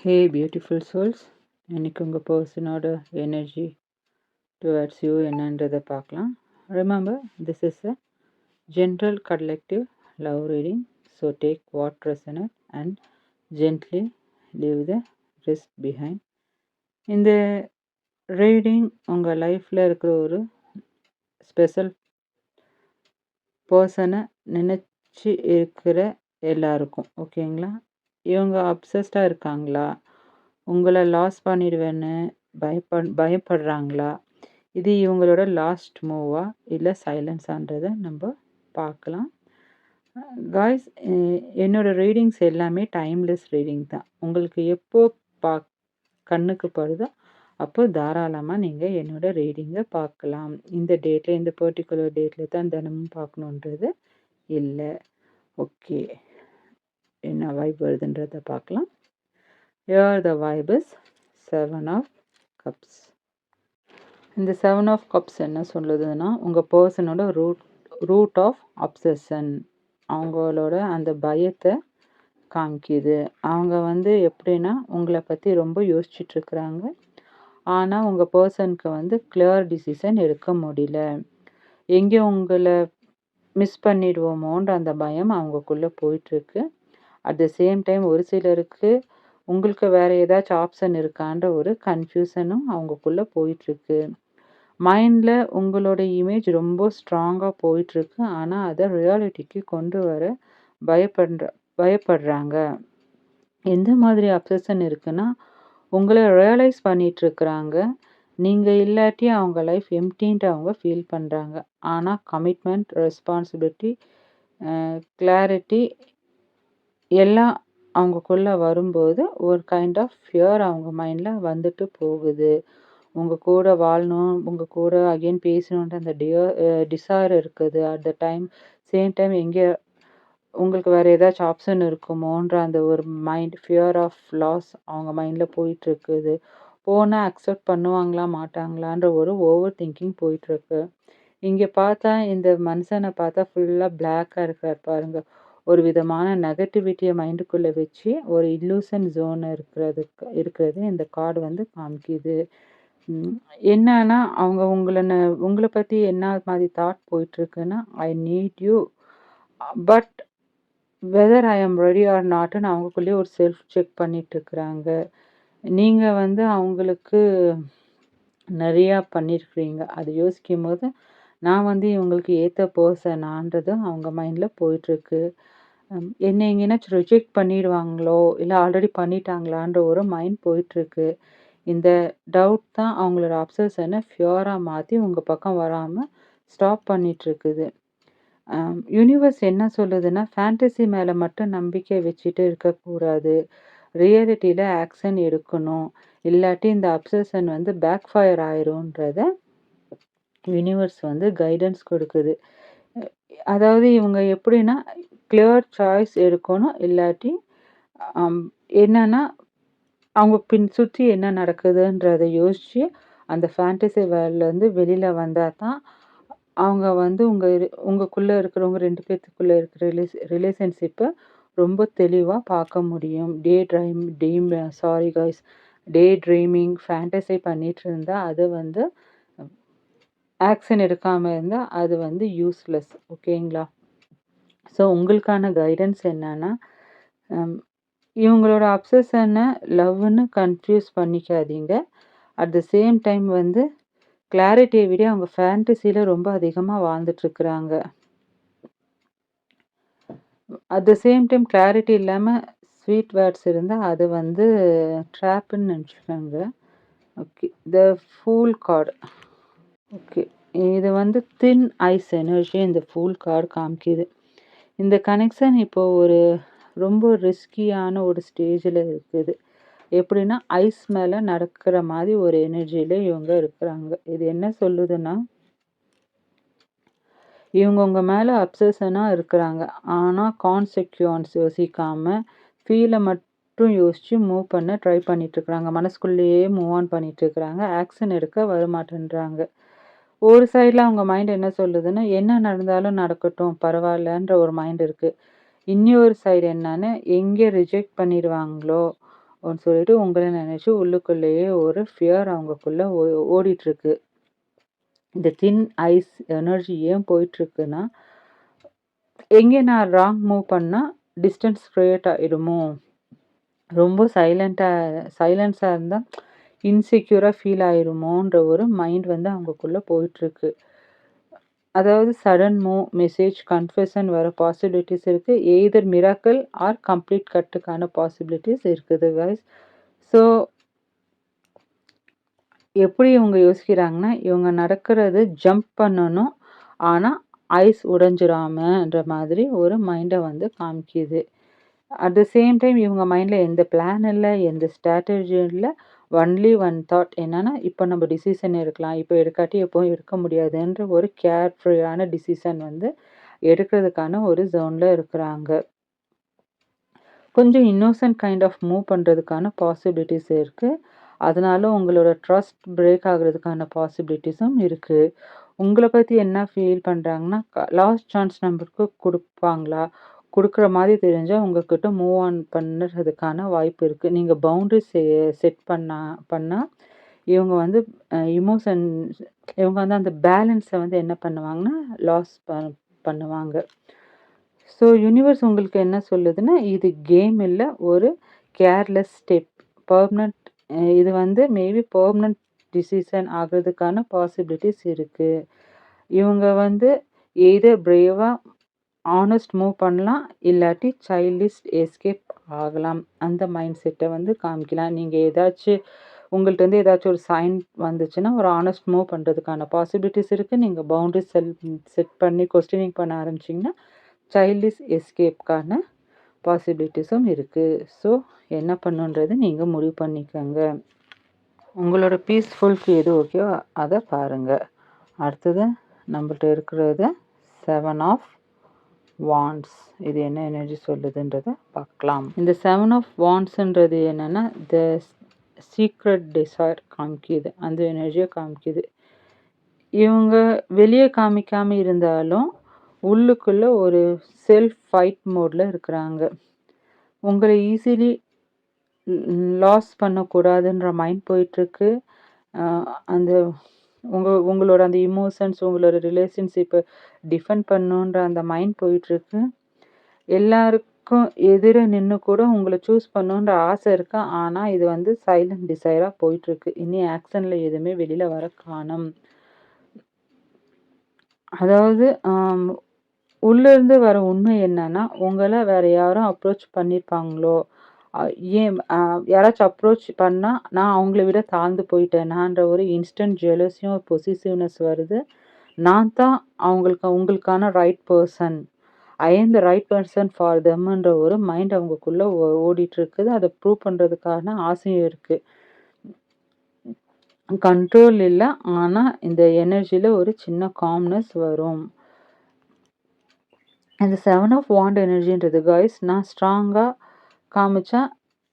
ஹே beautiful souls, இன்னைக்கு உங்கள் பர்சனோட energy towards you என்னன்றதை பார்க்கலாம். Remember, this is a general collective love reading. So take what resonate and gently leave the rest behind. இந்த reading உங்கள் லைஃப்பில் இருக்கிற ஒரு ஸ்பெஷல் பர்சனை நினச்சி இருக்கிற எல்லாருக்கும், ஓகேங்களா? இவங்க அப்சஸ்டாக இருக்காங்களா, உங்களை லாஸ் பண்ணிடுவேன்னு பயப்படுறாங்களா, இது இவங்களோட லாஸ்ட் மூவா இல்லை சைலன்ஸான்றதை நம்ம பார்க்கலாம். காய்ஸ், என்னோட ரீடிங்ஸ் எல்லாமே டைம்லெஸ் ரீடிங் தான். உங்களுக்கு எப்போ கண்ணுக்கு படுதோ அப்போ தாராளமாக நீங்கள் என்னோட ரீடிங்கை பார்க்கலாம். இந்த டேட்டில், இந்த பர்டிகுலர் டேட்டில் தான் தினமும் பார்க்கணுன்றது இல்லை. ஓகே, என்ன வைப் வருதுன்றதை பார்க்கலாம். Here the vibe is 7 of Cups. இந்த 7 of Cups என்ன சொல்லுதுன்னா, உங்கள் பர்சனோட ரூட் ஆஃப் அப்சஷன், அவங்களோட அந்த பயத்தை காமிக்குது. அவங்க எப்படின்னா உங்களை பற்றி ரொம்ப யோசிச்சுட்ருக்குறாங்க. ஆனால் உங்கள் பர்சனுக்கு கிளியர் டிசிஷன் எடுக்க முடியல. எங்கே உங்களை மிஸ் பண்ணிடுவோமோன்ற அந்த பயம் அவங்கக்குள்ளே போயிட்டுருக்கு. அட் த சேம் டைம் ஒரு சிலருக்கு உங்களுக்கு வேறு ஏதாச்சும் ஆப்ஷன் இருக்கான்ற ஒரு கன்ஃபியூஷனும் அவங்கக்குள்ளே போயிட்டுருக்கு. மைண்டில் உங்களோட இமேஜ் ரொம்ப ஸ்ட்ராங்காக போயிட்டுருக்கு. ஆனால் அதை ரியாலிட்டிக்கு கொண்டு வர பயப்படுறாங்க. எந்த மாதிரி அப்சஷன் இருக்குன்னா, உங்களை ரியலைஸ் பண்ணிகிட்ருக்குறாங்க. நீங்கள் இல்லாட்டி அவங்க லைஃப் எம்டின்ட்டு அவங்க ஃபீல் பண்ணுறாங்க. ஆனால் கமிட்மெண்ட், ரெஸ்பான்சிபிலிட்டி, கிளாரிட்டி எல்லாம் அவங்கக்குள்ளே வரும்போது ஒரு கைண்ட் ஆஃப் ஃபியர் அவங்க மைண்டில் வந்துட்டு போகுது. உங்கள் கூட வாழணும், உங்கள் கூட அகெயின் பேசணுன்ற அந்த டிசைர் இருக்குது. அட் த சேம் டைம் எங்கே உங்களுக்கு வேறு ஏதாச்சும் ஆப்ஷன் இருக்குமோன்ற அந்த ஒரு ஃபியர் ஆஃப் லாஸ் அவங்க மைண்டில் போயிட்டுருக்குது. போனால் அக்செப்ட் பண்ணுவாங்களா மாட்டாங்களான்ற ஒரு ஓவர் திங்கிங் போயிட்டுருக்கு. இங்கே பார்த்தா இந்த மனுஷனை பார்த்தா ஃபுல்லாக பிளாக்காக இருக்கார் பாருங்கள். ஒரு விதமான நெகட்டிவிட்டியை மைண்டுக்குள்ளே வச்சு ஒரு இல்லூசன் ஜோன் இருக்கிறது இந்த கார்டு காமிக்குது. என்னன்னா அவங்க உங்களை பற்றி என்ன மாதிரி தாட் போயிட்டுருக்குன்னா, I need you but whether I am ready R நாட்டுன்னு அவங்களுக்குள்ளேயே ஒரு செல்ஃப் செக் பண்ணிகிட்ருக்குறாங்க. நீங்கள் அவங்களுக்கு நிறையா பண்ணியிருக்கிறீங்க. அது யோசிக்கும் போது நான் இவங்களுக்கு ஏற்ற பர்சனான்றது அவங்க மைண்டில் போயிட்டுருக்கு. என்னை எங்கேனாச்சும் ரிஜெக்ட் பண்ணிடுவாங்களோ இல்லை ஆல்ரெடி பண்ணிட்டாங்களான்ற ஒரு மைண்ட் போயிட்டுருக்கு. இந்த டவுட் தான் அவங்களோட அப்சஷனை ஃபியூராக மாற்றி உங்கள் பக்கம் வராமல் ஸ்டாப் பண்ணிகிட்ருக்குது. யூனிவர்ஸ் என்ன சொல்லுதுன்னா, ஃபேண்டசி மேலே மட்டும் நம்பிக்கை வச்சுட்டு இருக்கக்கூடாது, ரியாலிட்டியில் ஆக்ஷன் எடுக்கணும். இல்லாட்டி இந்த அப்சஷன் பேக் ஃபயர் ஆயிரும்ன்றத யூனிவர்ஸ் கைடன்ஸ் கொடுக்குது. அதாவது இவங்க எப்படின்னா கிளியர் சாய்ஸ் எடுக்கணும். இல்லாட்டி என்னன்னா அவங்க சுற்றி என்ன நடக்குதுன்றதை யோசித்து அந்த ஃபேண்டசி வேர்ல்ட்லேருந்து வெளியில் வந்தால் தான் அவங்க உங்களுக்குள்ளே இருக்கிறவங்க 2 பேர்த்துக்குள்ளே இருக்கிற ரிலேஷன்ஷிப்பை ரொம்ப தெளிவாக பார்க்க முடியும். டே ட்ரீமிங் ஃபேண்டசி பண்ணிகிட்டு இருந்தால் அது ஆக்ஷன் எடுக்காமல் இருந்தால் அது யூஸ்லெஸ். ஓகேங்களா? ஸோ உங்களுக்கான கைடன்ஸ் என்னன்னா, இவங்களோட அப்சஷனை லவ்னு கன்ஃபியூஸ் பண்ணிக்காதீங்க. அட் த சேம் டைம் கிளாரிட்டியை விட அவங்க ஃபேண்டசியில் ரொம்ப அதிகமாக வாழ்ந்துட்டுருக்குறாங்க. At the same time clarity இல்லாமல் ஸ்வீட் வேர்ட்ஸ் இருந்தால் அது ட்ராப்புன்னு நினச்சிக்கோங்க. Okay, the fool card. Okay, இது தின் ஐஸ் எனர்ஜி இந்த ஃபூல் கார்டு காமிக்குது. இந்த கனெக்ஷன் இப்போது ஒரு ரொம்ப ரிஸ்கியான ஒரு ஸ்டேஜில் இருக்குது. எப்படின்னா ஐஸ் மேலே நடக்கிற மாதிரி ஒரு எனர்ஜியில் இவங்க இருக்கிறாங்க. இது என்ன சொல்லுதுன்னா, இவங்க உங்கள் மேலே அப்சஷனாக இருக்கிறாங்க. ஆனால் கான்சிக்வன்ஸ் யோசிக்காமல் ஃபீலை மட்டும் யோசித்து மூவ் பண்ண ட்ரை பண்ணிகிட்ருக்குறாங்க. மனசுக்குள்ளேயே மூவ் ஆன் பண்ணிகிட்ருக்குறாங்க. ஆக்ஷன் எடுக்க வரமாட்டேன்றாங்க. ஒரு சைடில் அவங்க மைண்ட் என்ன சொல்லுதுன்னா, என்ன நடந்தாலும் நடக்கட்டும் பரவாயில்லன்ற ஒரு மைண்ட் இருக்குது. இன்னொரு சைடு என்னன்னு, எங்கே ரிஜெக்ட் பண்ணிடுவாங்களோ ஒன்னு சொல்லிட்டு உங்களை நினைச்சு உள்ளுக்குள்ளேயே ஒரு ஃபியர் அவங்கக்குள்ள ஓடிட்டுருக்கு. இந்த தின் ஐஸ் எனர்ஜி ஏன் போயிட்டுருக்குன்னா, எங்கே நான் ராங் மூவ் பண்ணா டிஸ்டன்ஸ் கிரியேட் ஆயிடுமோ? ரொம்ப சைலன்ஸா இருந்தா இன்செக்யூரா ஃபீல் ஆயிருமோன்ற ஒரு மைண்ட் வந்து அவங்கக்குள்ள போயிட்டுருக்கு. அதாவது சடன் மூவ், மெசேஜ், கன்ஃபெஷன் வர பாசிபிலிட்டிஸ் இருக்கு. எய்தர் மிராக்கிள் ஆர் கம்ப்ளீட் கட்டுக்கான பாசிபிலிட்டிஸ் இருக்குது கைஸ். ஸோ எப்படி இவங்க யோசிக்கிறாங்கன்னா, இவங்க நடக்கிறது ஜம்ப் பண்ணணும். ஆனா ஐஸ் உடைஞ்சிராமன்ற மாதிரி ஒரு மைண்ட வந்து காமிக்குது. அட் த சேம் டைம் இவங்க மைண்ட்ல எந்த பிளான் இல்ல, எந்த ஸ்ட்ராட்டஜி இல்ல. ஒன்லி ஒன் தாட் என்னன்னா, இப்போ நம்ம டிசிஷன் எடுக்கலாம். இப்போ எடுக்காட்டி எப்பவும் எடுக்க முடியாதுன்ற ஒரு கேர் ஃப்ரீயான டிசிஷன் வந்து எடுக்கிறதுக்கான ஒரு ஜோன்ல இருக்கிறாங்க. கொஞ்சம் இன்னோசன்ட் கைண்ட் ஆஃப் மூவ் பண்ணுறதுக்கான பாசிபிலிட்டிஸ் இருக்கு. அதனால உங்களோட ட்ரஸ்ட் பிரேக் ஆகுறதுக்கான பாசிபிலிட்டிஸும் இருக்கு. உங்களை பற்றி என்ன ஃபீல் பண்ணுறாங்கன்னா, லாஸ்ட் சான்ஸ் நம்பருக்கு கொடுப்பாங்களா? கொடுக்குற மாதிரி தெரிஞ்சால் உங்ககிட்ட மூவ் ஆன் பண்ணுறதுக்கான வாய்ப்பு இருக்குது. நீங்கள் பவுண்டரிஸ் செட் பண்ணால் இவங்க வந்து இவங்க வந்து அந்த பேலன்ஸை வந்து என்ன பண்ணுவாங்கன்னா லாஸ் பண்ணுவாங்க. ஸோ யூனிவர்ஸ் உங்களுக்கு என்ன சொல்லுதுன்னா, இது கேம் இல்லை, ஒரு கேர்லெஸ் ஸ்டெப். பெர்மனன்ட் இது வந்து மேபி பெர்மனன்ட் டிசிஷன் ஆகிறதுக்கான பாசிபிலிட்டிஸ் இருக்குது. இவங்க வந்து எய்தர் பிரேவாக ஆனஸ்ட் மூவ் பண்ணலாம், இல்லாட்டி சைல்டிஷ் எஸ்கேப் ஆகலாம். அந்த மைண்ட் செட்டை வந்து காமிக்கலாம். நீங்கள் உங்கள்கிட்ட ஏதாச்சும் ஒரு சைன் வந்துச்சுன்னா ஒரு ஆனஸ்ட் மூவ் பண்ணுறதுக்கான பாசிபிலிட்டிஸ் இருக்குது. நீங்கள் பவுண்டரிஸ் செட் பண்ணி கொஸ்டினிங் பண்ண ஆரம்பிச்சிங்கன்னா சைல்டிஷ் எஸ்கேப்கான பாசிபிலிட்டிஸும் இருக்குது. ஸோ என்ன பண்ணுன்றது நீங்கள் முடிவு பண்ணிக்கோங்க. உங்களோட பீஸ்ஃபுல்க்கு எது ஓகேவோ அதை பாருங்கள். அடுத்தது நம்மள்ட்ட இருக்கிறது 7 ஆஃப் வாண்ட்ஸ். இது என்ன எனர்ஜி சொல்லுதுன்றதை பார்க்கலாம். இந்த 7 ஆஃப் வாண்ட்ஸுன்றது என்னென்னா த சீக்ரெட் டிசைர் காமிக்குது. அந்த எனர்ஜியை காமிக்குது. இவங்க வெளியே காமிக்காமல் இருந்தாலும் உள்ளுக்குள்ள ஒரு செல்ஃப் ஃபைட் மோடில் இருக்கிறாங்க. உங்களை ஈஸிலி லாஸ் பண்ணக்கூடாதுன்ற மைண்ட் போயிட்டுருக்கு. அந்த உங்களோட அந்த இமோஷன்ஸ், உங்களோட ரிலேஷன்ஷிப்பை டிஃபெண்ட் பண்ணுன்ற அந்த மைண்ட் போயிட்டுருக்கு. எல்லாருக்கும் எதிர நின்று கூட உங்களை சூஸ் பண்ணுன்ற ஆசை இருக்கு. ஆனால் இது வந்து சைலண்ட் டிசைராக போயிட்டுருக்கு. இனி ஆக்ஷனில் எதுவுமே வெளியில் வர காணோம். அதாவது உள்ளேருந்து வர உண்மை என்னன்னா, உங்களை வேறு யாரும் அப்ரோச் பண்ணியிருப்பாங்களோ, ஏன் யாராச்சும் அப்ரோச் பண்ணால் நான் அவங்கள விட தாழ்ந்து போயிட்டேனான்ற ஒரு இன்ஸ்டன்ட் ஜெலஸியும் பொசிசிவ்னஸ் வருது. நான் தான் உங்களுக்கான ரைட் பர்சன், ஐ ஆம் த ரைட் பர்சன் ஃபார் தெம்ன்ற ஒரு மைண்ட் அவங்களுக்குள்ளே ஓடிட்டுருக்குது. அதை ப்ரூவ் பண்ணுறதுக்கான ஆசையும் இருக்குது. கண்ட்ரோல் இல்லை, ஆனால் இந்த எனர்ஜியில் ஒரு சின்ன காம்னஸ் வரும். இந்த 7 ஆஃப் வாண்ட் எனர்ஜின்றது கைஸ், நான் ஸ்ட்ராங்காக காமிச்சா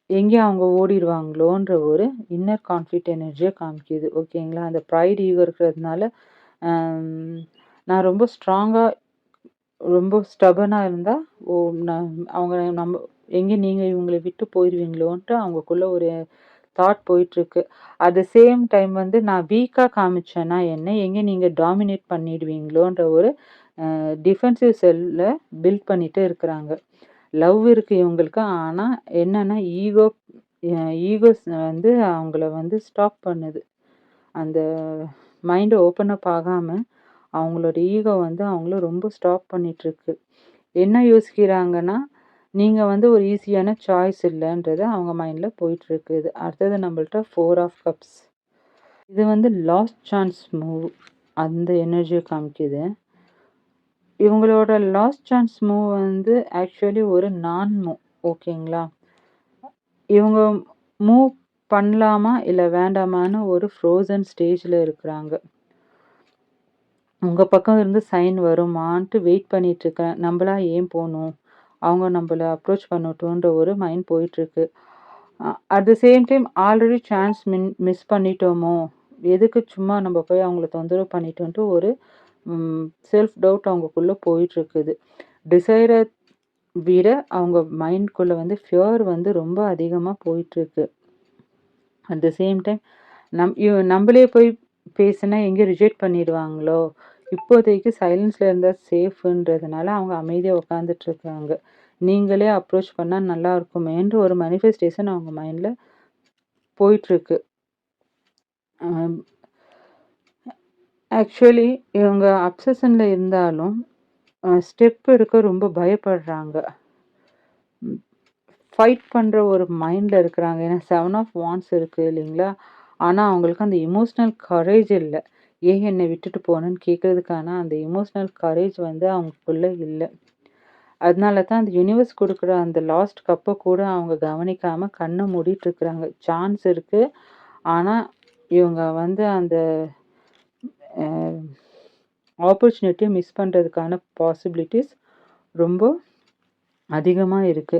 எங்கேயும் அவங்க ஓடிடுவாங்களோன்ற ஒரு இன்னர் கான்ஃப்ளிக்ட் எனர்ஜியை காமிக்குது. ஓகேங்களா? அந்த ப்ரைட் ஈகோ இருக்கிறதுனால நான் ரொம்ப ஸ்ட்ராங்காக ரொம்ப ஸ்டபனாக இருந்தால் அவங்க எங்கே நீங்கள் இவங்களை விட்டு போயிடுவீங்களோன்ட்டு அவங்களுக்குள்ள ஒரு தாட் போயிட்டுருக்கு. அட் த சேம் டைம் வந்து நான் வீக்காக காமிச்சேன்னா எங்கே நீங்கள் டாமினேட் பண்ணிடுவீங்களோன்ற ஒரு டிஃபென்சிவ் செல்லை பில்ட் பண்ணிகிட்டே இருக்கிறாங்க. லவ் இருக்குது இவங்களுக்கு. ஆனால் என்னென்னா ஈகோஸ் வந்து அவங்கள வந்து ஸ்டாப் பண்ணுது. அந்த மைண்டை ஓப்பன் அப் ஆகாமல் அவங்களோட ஈகோ வந்து அவங்கள ரொம்ப ஸ்டாப் பண்ணிகிட்ருக்கு. என்ன யோசிக்கிறாங்கன்னா, நீங்கள் வந்து ஒரு ஈஸியான சாய்ஸ் இல்லைன்றது அவங்க மைண்டில் போயிட்டுருக்குது. அடுத்தது நம்மள்ட்ட 4 ஆஃப் கப்ஸ். இது வந்து லாஸ்ட் சான்ஸ் மூவ், அந்த எனர்ஜியை காமிக்குது. இவங்களோட லாஸ்ட் சான்ஸ் மூவ் வந்து ஆக்சுவலி ஒரு நான் மூவ். ஓகேங்களா? இவங்க மூவ் பண்ணலாமா இல்லை வேண்டாமான்னு ஒரு ஃப்ரோசன் ஸ்டேஜில் இருக்கிறாங்க. உங்கள் பக்கம் இருந்து சைன் வருமான்ட்டு வெயிட் பண்ணிகிட்ருக்கேன். நம்மளா ஏன் போகணும், அவங்க நம்மளை அப்ரோச் பண்ணட்டுன்ற ஒரு மைண்ட் போயிட்டுருக்கு. At the same time already chance miss பண்ணிட்டோமோ, எதுக்கு சும்மா நம்ம போய் அவங்கள தொந்தரவு பண்ணிட்டோன்ட்டு ஒரு செல்ஃப் டவுட் அவங்களுக்குள்ளே போயிட்டுருக்குது. டிசைரை விட அவங்க மைண்ட்குள்ள வந்து ஃபியர் வந்து ரொம்ப அதிகமா போயிட்டுருக்கு. அட் த சேம் டைம் நம்பளே போய் பேசுனா எங்க ரிஜெக்ட் பண்ணிடுவாங்களோ! இப்போதைக்கு சைலன்ஸ்ல இருந்தா சேஃப்ன்றதுனால அவங்க அமைதியா உட்காந்துட்டு இருக்காங்க. நீங்களே அப்ரோச் பண்ணா நல்லா இருக்குமேன்ற ஒரு மேனிஃபெஸ்டேஷன் அவங்க மைண்ட்ல போயிட்டுருக்கு. அம் ஆக்சுவலி இவங்க அப்சஷன்ல இருந்தாலும் ஸ்டெப் எடுக்க ரொம்ப பயப்படுறாங்க. ஃபைட் பண்ற ஒரு மைண்ட்ல இருக்கிறாங்க. ஏன்னா 7 ஆஃப் வாண்ட்ஸ் இருக்கு இல்லைங்களா? ஆனா அவங்களுக்கு அந்த எமோஷனல் கரேஜ் இல்ல. ஏன் என்னை விட்டுட்டு போனன்னு கேட்கறதுக்கான அந்த எமோஷனல் கரேஜ் வந்து அவங்களுக்குள்ள இல்ல. அதனால தான் அந்த யூனிவர்ஸ் குடுக்குற அந்த லாஸ்ட் கப்ப கூட அவங்க கவனிக்காம கண்ண மூடிட்டு இருக்கிறாங்க. சான்ஸ் இருக்கு. ஆனா இவங்க வந்து அந்த அ ஆப்பர்ச்சுனிட்டிய மிஸ் பண்றதுக்கான பாசிபிலிட்டீஸ் ரொம்ப அதிகமா இருக்கு.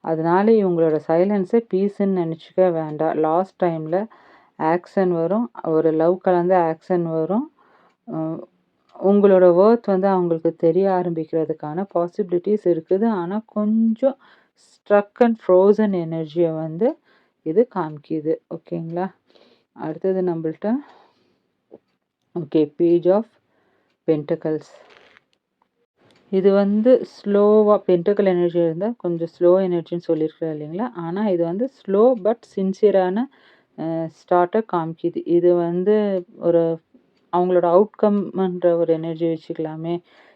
அதனால இவங்களோட சைலன்ஸ பீஸ்ன்னு நெனச்சுக்க வேண்டாம். லாஸ்ட் டைம்ல ஆக்ஷன் வரும். ஒரு லவ் கலந்த ஆக்ஷன் வரும். அ உங்களோட வொர்த் வந்து அவங்களுக்கு தெரிய ஆரம்பிக்கிறதுக்கான பாசிபிலிட்டீஸ் இருக்குது. ஆனா கொஞ்சம் ஸ்ட்ரக் அண்ட் ஃப்ரோசன் எனர்ஜிய வந்து இது காமிக்குது. ஓகேங்களா? அடுத்தது நம்மள்ட்ட ஓகே பேஜ் ஆஃப் பென்டக்கிள்ஸ். இது வந்து ஸ்லோவா பென்டக்கிள் எனர்ஜி இருந்தா கொஞ்சம் ஸ்லோ எனர்ஜின்னு சொல்லியிருக்கிறேன் இல்லைங்களா? ஆனா இது வந்து ஸ்லோ பட் சின்சியரான ஸ்டார்ட்ட காமிக்குது. இது வந்து ஒரு அவங்களோட அவுட்கம்ன்ற ஒரு எனர்ஜி வச்சுக்கலாமே.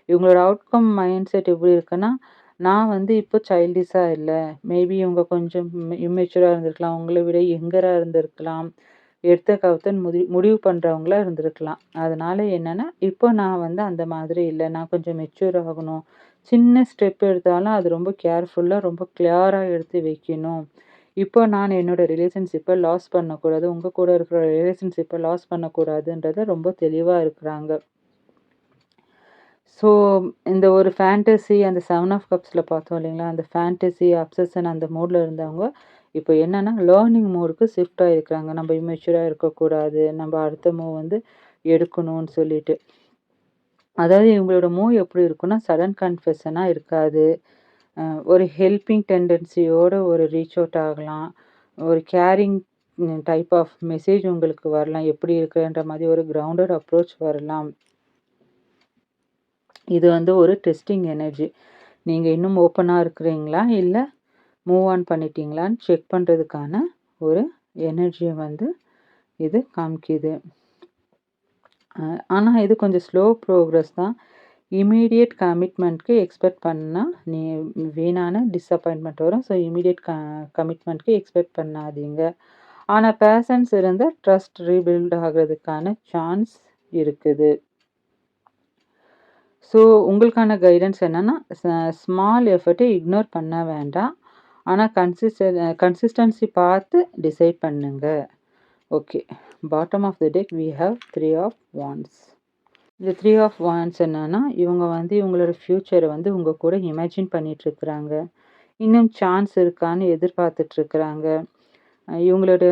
இவங்களோட அவுட்கம் மைண்ட் செட் எப்படி இருக்குன்னா, நான் வந்து இப்போ சைல்டிஷா இல்ல. மேபி இவங்க கொஞ்சம் இம்மெச்சூரா இருந்திருக்கலாம். உங்கள விட யங்கரா இருந்திருக்கலாம். எடுத்த கவுத்தன்னு முடிவு பண்றவங்களா இருந்திருக்கலாம். அதனால என்னன்னா, இப்போ நான் வந்து அந்த மாதிரி இல்ல. நான் கொஞ்சம் மெச்சூர் ஆகணும். சின்ன ஸ்டெப் எடுத்தாலும் அது ரொம்ப கேர்ஃபுல்லா, ரொம்ப கிளியரா எடுத்து வைக்கணும். இப்போ நான் என்னோட ரிலேஷன்ஷிப்ப லாஸ் பண்ணக்கூடாது. உங்க கூட இருக்கிற ரிலேஷன்ஷிப்ப லாஸ் பண்ணக்கூடாதுன்றத ரொம்ப தெளிவா இருக்கிறாங்க. ஸோ இந்த ஒரு ஃபேண்டஸி அந்த 7 ஆஃப் கப்ஸ்ல பார்த்தோம் இல்லைங்களா? அந்த ஃபேண்டஸி, அப்சஷன் அந்த மோட்ல இருந்தவங்க, இப்போ என்னன்னா லேர்னிங் மோடுக்கு ஷிஃப்ட் ஆயிருக்கிறாங்க. நம்ம இம்மெச்சூரா இருக்கக்கூடாது. நம்ம அடுத்த மூவ் வந்து எடுக்கணும்னு சொல்லிட்டு. அதாவது இவங்களோட மூவ் எப்படி இருக்கும்னா, சடன் கன்ஃபெஷனா இருக்காது. ஒரு ஹெல்பிங் டெண்டன்சியோட ஒரு ரீச் அவுட் ஆகலாம். ஒரு கேரிங் டைப் ஆஃப் மெசேஜ் உங்களுக்கு வரலாம். எப்படி இருக்குன்ற மாதிரி ஒரு கிரவுண்டட் அப்ரோச் வரலாம். இது வந்து ஒரு டெஸ்டிங் எனர்ஜி. நீங்க இன்னும் ஓப்பனா இருக்கிறீங்களா? இல்ல மூவ் ஆன் பண்ணிட்டீங்களான்னு செக் பண்றதுக்கான ஒரு எனர்ஜிய வந்து இது காமிக்குது. ஆனா இது கொஞ்சம் ஸ்லோ ப்ரோக்ரஸ் தான். இம்மீடியட் கமிட்மெண்ட்க்கு எக்ஸ்பெக்ட் பண்ணா வீணான டிசப்பாயின்ட்மெண்ட் வரும். ஸோ இம்மீடியட் கமிட்மெண்ட்க்கு எக்ஸ்பெக்ட் பண்ணாதீங்க. ஆனா பேஷன்ஸ் இருந்தா ட்ரஸ்ட் ரீபில்ட் ஆகுறதுக்கான சான்ஸ் இருக்குது. ஸோ உங்களுக்கான கைடன்ஸ் என்னன்னா, ஸ்மால் எஃபர்ட்ட இக்னோர் பண்ண வேண்டாம். ஆனா கன்சிஸ்டன்சி பார்த்து டிசைட் பண்ணுங்க. Okay. Bottom of the deck we have 3 of wands. இந்த 3 ஆஃப் வாண்ட்ஸ் என்னன்னா, இவங்க வந்து இவங்களோட ஃப்யூச்சர வந்து உங்க கூட இமேஜின் பண்ணிட்டுருக்குறாங்க. இன்னும் சான்ஸ் இருக்கான்னு எதிர்பார்த்துட்ருக்குறாங்க. இவங்களோட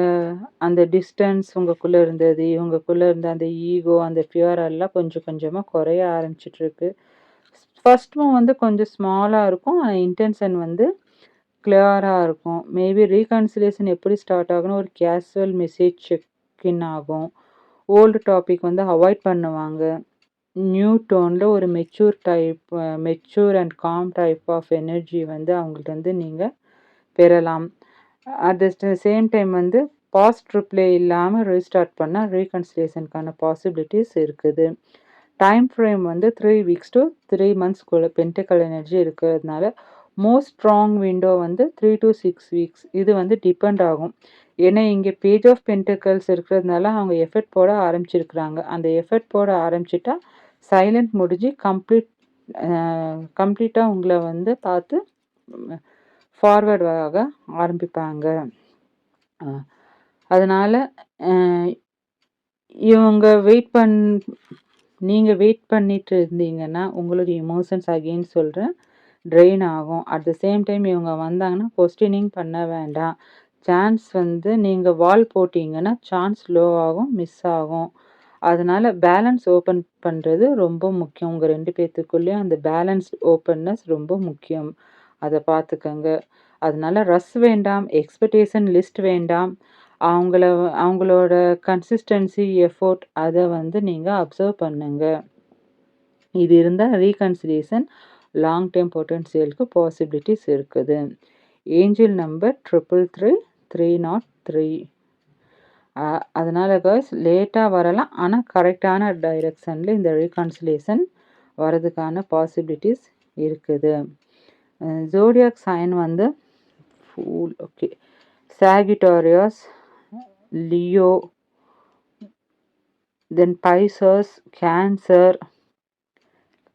அந்த டிஸ்டன்ஸ் உங்களுக்குள்ள இருந்தது, இவங்களுக்குள்ள இருந்த அந்த ஈகோ, அந்த ஃபியர் எல்லாம் கொஞ்சம் கொஞ்சமா குறைய ஆரம்பிச்சுட்ருக்கு. ஃபர்ஸ்ட் மூவ் வந்து கொஞ்சம் ஸ்மாலா இருக்கும். ஆனா இன்டென்ஷன் வந்து கிளியரா இருக்கும். மேபி ரீகன்சிலியேஷன் எப்படி ஸ்டார்ட் ஆகும்னா, ஒரு கேஷுவல் மெசேஜ் செக் ஆகும். ஓல்டு டாபிக் வந்து அவாய்ட் பண்ணுவாங்க. நியூ டோன்ல ஒரு mature and calm type of energy வந்து அவங்கள்ட்ட வந்து நீங்க பெறலாம். அட் த சேம் டைம் வந்து பாஸ்ட் ரிப்ளே இல்லாம ரீஸ்டார்ட் பண்ணா ரீகன்சிலியேஷனுக்கான பாசிபிலிட்டீஸ் இருக்குது. டைம் ஃப்ரேம் வந்து 3 வீக்ஸ் to 3 மந்த்ஸ்க்குள்ள பென்டக்கிள் எனர்ஜி இருக்கிறதுனால, மோஸ்ட் ஸ்ட்ராங் விண்டோ வந்து 3 to 6 வீக்ஸ். இது வந்து டிபெண்ட் ஆகும். ஏன்னா இங்க பேஜ் ஆஃப் பென்டக்கிள்ஸ் இருக்கிறதுனால அவங்க எஃபர்ட் போட ஆரம்பிச்சிருக்கிறாங்க. அந்த எஃபர்ட் போட ஆரம்பிச்சுட்டா, சைலண்ட் முடிஞ்சு கம்ப்ளீட்டா உங்கள வந்து பார்த்து ஃபார்வர்ட் ஆக ஆரம்பிப்பாங்க. அதனால அ இவங்க நீங்க வெயிட் பண்ணிட்டு இருந்தீங்கன்னா, உங்களுடைய எமோஷன்ஸ் அகைன் சொல்றேன், ட்ரெயின் ஆகும். அட் த சேம் டைம் இவங்க வந்தாங்கன்னா, கொஸ்டினிங் பண்ண வேண்டாம். சான்ஸ் வந்து நீங்க வால் போட்டீங்கன்னா, சான்ஸ் லோ ஆகும், மிஸ் ஆகும். அதனால பேலன்ஸ் ஓப்பன் பண்ணுறது ரொம்ப முக்கியம். உங்கள் 2 பேத்துக்குள்ளேயும் அந்த பேலன்ஸ்ட் ஓப்பன்னஸ் ரொம்ப முக்கியம். அதை பார்த்துக்கங்க. அதனால ரஷ் வேண்டாம், எக்ஸ்பெக்டேஷன் லிஸ்ட் வேண்டாம். அவங்களோட கன்சிஸ்டன்சி, எஃபோர்ட் அதை நீங்கள் அப்சர்வ் பண்ணுங்க. இது இருந்தால் ரீகன்சிலியேஷன் லாங் டேர்ம் பொட்டன்ஷியலுக்கு பாசிபிலிட்டிஸ் இருக்குது. ஏஞ்சல் நம்பர் 333 அதனால் காய்ஸ் லேட்டாக வரலாம், ஆனால் கரெக்டான டைரெக்ஷனில் இந்த ரீகன்சிலியேஷன் வரதுக்கான பாசிபிலிட்டிஸ் இருக்குது. Zodiac sign fool, okay, Sagittarius, Leo, then Pisces, Cancer,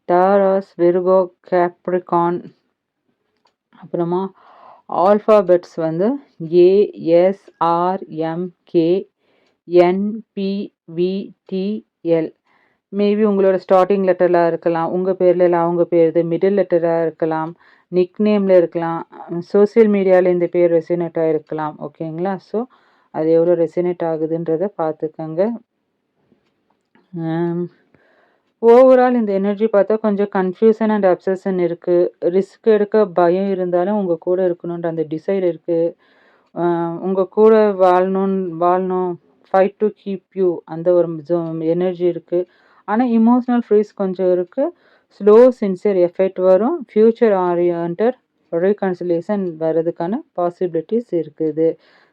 Taurus, Virgo, Capricorn. அப்புறமா ஆல்ஃபாபெட்ஸ் ASRMKNPVTL. மேபி உங்களோட ஸ்டார்டிங் லெட்டரில் இருக்கலாம், உங்கள் பேரில் இல்லை அவங்க பேர் மிடில் லெட்டராக இருக்கலாம், நிக் நேமில் இருக்கலாம், சோசியல் மீடியாவில் இந்த பேர் ரெசினேட் ஆகிருக்கலாம். ஓகேங்களா? ஸோ அது எவ்வளோ ரெசினேட் ஆகுதுன்றதை பார்த்துக்கங்க. ஓவரால் இந்த எனர்ஜி பார்த்தா கொஞ்சம் கன்ஃபியூஷன் அண்ட் அப்சஷன் இருக்குது. ரிஸ்க் எடுக்க பயம் இருந்தாலும் உங்கள் கூட இருக்கணுன்ற அந்த டிசைர் இருக்குது. உங்கள் கூட வாழணும், ஃபைட் டு கீப் யூ, அந்த ஒரு எனர்ஜி இருக்குது. ஆனால் இமோஷ்னல் ஃப்ரீஸ் கொஞ்சம் இருக்குது. ஸ்லோ சின்சியர் எஃபெக்ட் வரும். ஃப்யூச்சர் ஆரியன்டட் ரீகன்சிலியேஷன் வர்றதுக்கான பாசிபிலிட்டிஸ் இருக்குது.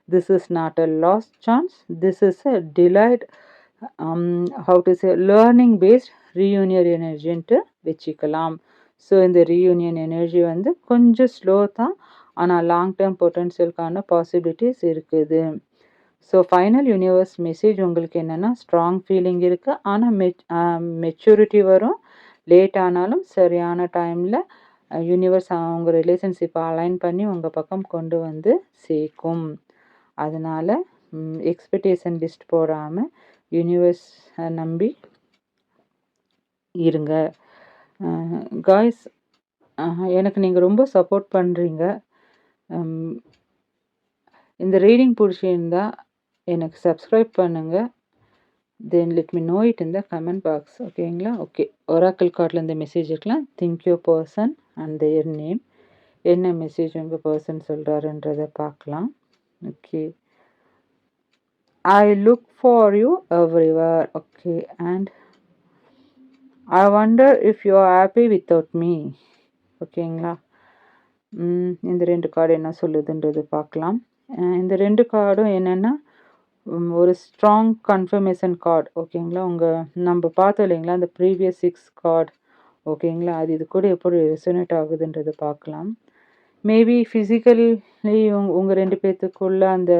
This is not a last chance, this is a delayed learning based reunion எனர்ஜின்ட்டு வச்சுக்கலாம். ஸோ இந்த ரீயூனியன் எனர்ஜி கொஞ்சம் ஸ்லோ தான், ஆனால் லாங் டேர்ம் பொட்டன்ஷியலுக்கான பாசிபிலிட்டிஸ் இருக்குது. ஸோ ஃபைனல் யூனிவர்ஸ் மெசேஜ் உங்களுக்கு என்னென்னா, ஸ்ட்ராங் ஃபீலிங் இருக்குது, ஆனால் மெச்சூரிட்டி வரும். லேட் ஆனாலும் சரியான டைமில் யூனிவர்ஸ் அவங்க ரிலேஷன்ஷிப்பை அலைன் பண்ணி உங்கள் பக்கம் கொண்டு சேர்க்கும். அதனால் எக்ஸ்பெக்டேஷன் லிஸ்ட் போடாமல் யூனிவர்ஸ் நம்பி இருங்க. காய்ஸ், எனக்கு நீங்கள் ரொம்ப சப்போர்ட் பண்ணுறீங்க. இந்த ரீடிங் பிடிச்சிருந்தா எனக்கு சப்ஸ்கிரைப் பண்ணுங்கள். Then let me know it in the comment box. ஓகேங்களா? ஓகே, ஒராக்கிள் கார்டில் இந்த மெசேஜ் இருக்கலாம். Think your person and their name. என்ன மெசேஜ் உங்கள் பர்சன் சொல்கிறாருன்றதை பார்க்கலாம். Okay, I look for you everywhere. Okay, and I wonder if you are happy without me. ஓகேங்களா? இந்த 2 கார்டு என்ன சொல்லுதுன்றது பார்க்கலாம். இந்த 2 கார்டும் என்னென்னா ஒரு ஸ்ட்ராங் கன்ஃபர்மேஷன் கார்டு. ஓகேங்களா? நம்ம பார்த்தோம் இல்லைங்களா அந்த ப்ரீவியஸ் 6 கார்டு. ஓகேங்களா? அது இது கூட எப்படி ரெசனேட் ஆகுதுன்றது பார்க்கலாம். மேபி ஃபிசிக்கலி உங்கள் 2 பேர்த்துக்குள்ள அந்த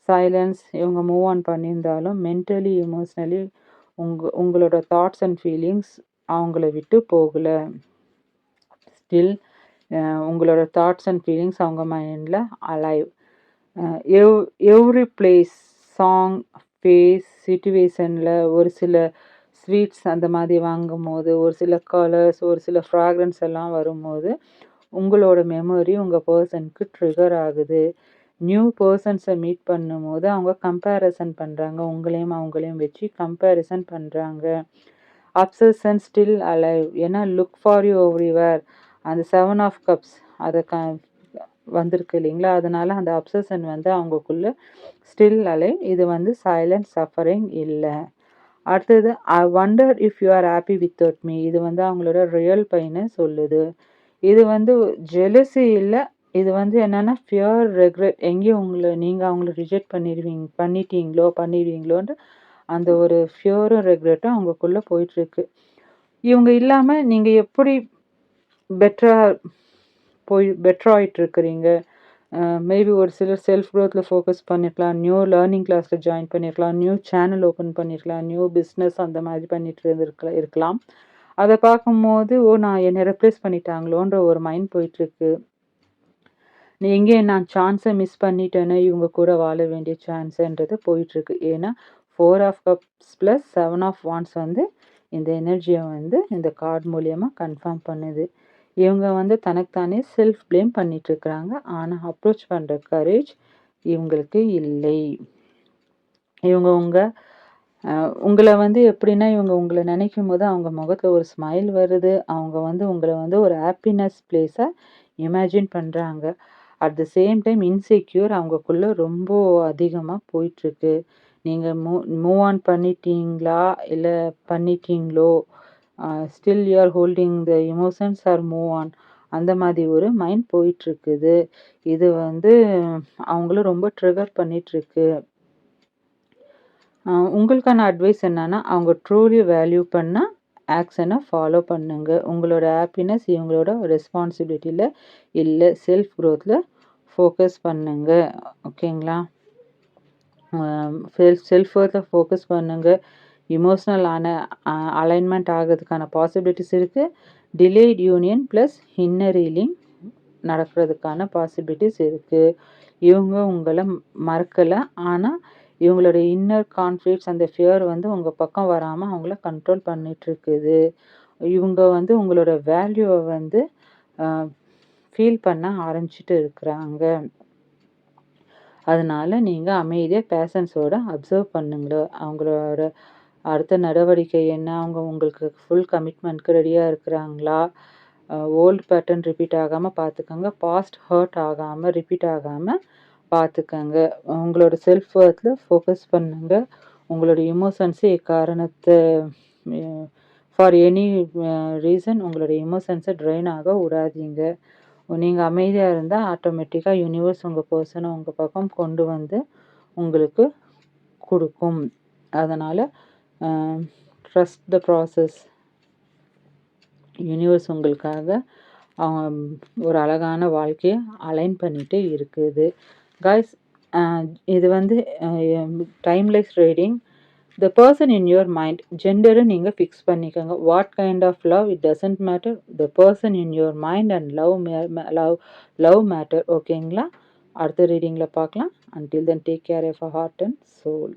சைலன்ஸ் இவங்க மூவ் ஆன் பண்ணியிருந்தாலும் மென்டலி எமோஷ்னலி உங்களோட தாட்ஸ் அண்ட் ஃபீலிங்ஸ் அவங்கள விட்டு போகலை. ஸ்டில் உங்களோட தாட்ஸ் அண்ட் ஃபீலிங்ஸ் அவங்க மைண்டில் alive. Every place, song, face, சிச்சுவேஷனில் ஒரு சில ஸ்வீட்ஸ் அந்த மாதிரி வாங்கும் போது, ஒரு சில கலர்ஸ், ஒரு சில ஃப்ராக்ரன்ஸ் எல்லாம் வரும்போது உங்களோட மெமரி உங்கள் பர்சனுக்கு ட்ரிகர் ஆகுது. நியூ பர்சன்ஸை மீட் பண்ணும்போது அவங்க கம்பேரிசன் பண்ணுறாங்க, உங்களையும் அவங்களையும் வச்சு கம்பேரிசன் பண்ணுறாங்க. Obsession still alive. ஏன்னா லுக் ஃபார் யூ எவ்ரிவேர், அந்த 7 ஆஃப் கப்ஸ் அதை வந்திருக்கு இல்லைங்களா? அதனால் அந்த அப்சஷன் அவங்களுக்குள்ள ஸ்டில் அலைவ். இது சைலண்ட் சஃபரிங் இல்லை. அடுத்தது I wonder if you are happy without me. இது அவங்களோட ரியல் பெயினை சொல்லுது. இது ஜெலசி இல்லை, இது என்னென்னா ஃபியர், ரெக்ரெட். எங்கேயும் நீங்கள் அவங்கள ரிஜெக்ட் பண்ணிடுவீங்களோன்ற அந்த ஒரு ஃபியரும் ரெக்ரெட்டும் அவங்களுக்குள்ளே போயிட்டுருக்கு. இவங்க இல்லாமல் நீங்கள் எப்படி பெட்டராகிட்ருக்குறீங்க. மேபி ஒரு சிலர் செல்ஃப் க்ரோத்தில் ஃபோக்கஸ் பண்ணிருக்கலாம், நியூ லேர்னிங் கிளாஸில் ஜாயின் பண்ணியிருக்கலாம், நியூ சேனல் ஓப்பன் பண்ணியிருக்கலாம், நியூ பிஸ்னஸ் அந்த மாதிரி பண்ணிட்டு இருக்கலாம். அதை பார்க்கும்போது நான் என்னை ரெப்ளேஸ் பண்ணிட்டாங்களோன்ற ஒரு மைண்ட் போயிட்டுருக்கு. எங்கே நான் சான்ஸை மிஸ் பண்ணிட்டேன்னு இவங்க கூட வாழ வேண்டிய சான்ஸுன்றது போயிட்டுருக்கு. ஏன்னா 4 of cups plus 7 of wands இந்த எனர்ஜியை இந்த கார்டு மூலியமாக கன்ஃபார்ம் பண்ணுது. இவங்க தனக்குத்தானே செல்ஃப் ப்ளேம் பண்ணிகிட்ருக்குறாங்க. ஆனால் அப்ரோச் பண்ணுற கரேஜ் இவங்களுக்கு இல்லை. இவங்க உங்கள வந்து எப்படின்னா, இவங்க உங்கள நினைக்கும்போது அவங்க முகத்துல ஒரு ஸ்மைல் வருது. அவங்க வந்து உங்கள வந்து ஒரு ஹேப்பினஸ் பிளேஸா இமேஜின் பண்றாங்க. அட் த சேம் டைம் இன்செக்யூர் அவங்கக்குள்ள ரொம்ப அதிகமா போயிட்டுருக்கு. நீங்க மூவ் ஆன் பண்ணிட்டீங்களா? இல்ல பண்ணிட்டீங்களோ? Still you are holding the emotions or move on. அந்த மாதிரி ஒரு மைண்ட் போயிட்டுருக்குது. இது வந்து அவங்கள ரொம்ப ட்ரிகர் பண்ணிட்டுருக்கு. உங்களுக்கான அட்வைஸ் என்னன்னா, அவங்க ட்ரூலி வேல்யூ பண்ணா ஆக்ஷன ஃபாலோ பண்ணுங்க. உங்களோட ஹேப்பினஸ் இவங்களோட ரெஸ்பான்சிபிலிட்டில இல்ல. செல்ஃப் குரோத்ல ஃபோக்கஸ் பண்ணுங்க. ஓகேங்களா? செல்ஃப் ஒர்த்த ஃபோக்கஸ் பண்ணுங்க. எமோஷனல் அலைன்மென்ட் ஆகறதுக்கான பாசிபிலிட்டிஸ் இருக்கு. Delayed union plus inner healing நடக்கிறதுக்கான பாசிபிலிட்டிஸ் இருக்கு. இவங்க உங்கள மறக்கல. ஆனா, இவங்களோட இன்னர் கான்ஃப்ளிக்ட்ஸ் அந்த ஃபியர் வந்து உங்க பக்கம் வராம அவங்கள கண்ட்ரோல் பண்ணிட்டுருக்குது. இவங்க வந்து உங்களோட வேல்யூவ வந்து அ ஃபீல் பண்ண ஆரம்பிச்சுட்டு இருக்கிறாங்க. அதனால நீங்க அமைதியா பேஷன்ஸோட அப்சர்வ் பண்ணுங்க. அவங்களோட அடுத்த நடவடிக்கை என்ன? அவங்க உங்களுக்கு ஃபுல் கமிட்மெண்ட்க்கு ரெடியா இருக்கிறாங்களா? ஓல்ட் பேட்டர்ன் ரிப்பீட் ஆகாம பார்த்துக்கங்க. பாஸ்ட் ஹர்ட் ஆகாம, ரிப்பீட் ஆகாம பார்த்துக்கங்க. உங்களோட செல்ஃப் ஒர்த்ல ஃபோக்கஸ் பண்ணுங்க. உங்களோட எமோஷன்ஸ எக்காரணத்த ஃபார் எனி ரீசன் உங்களோட எமோஷன்ஸ ட்ரெயின் ஆக விடாதீங்க. நீங்க அமைதியா இருந்தா ஆட்டோமேட்டிக்கா யூனிவர்ஸ் உங்க பெர்சன உங்க பக்கம் கொண்டு வந்து உங்களுக்கு குடுக்கும். அதனால ட்ரஸ்ட் த ப்ராசஸ். யூனிவர்ஸ் உங்களுக்காக ஒரு அழகான வாழ்க்கைய அலைன் பண்ணிட்டு இருக்குது. காய்ஸ், இது வந்து timeless reading. The person in your mind ஜெண்டரை நீங்கள் ஃபிக்ஸ் பண்ணிக்கோங்க. What kind of love it doesn't matter. The person in your mind and love matter. ஓகேங்களா? அடுத்த ரீடிங்கில் பார்க்கலாம். Until then take care of heart and soul.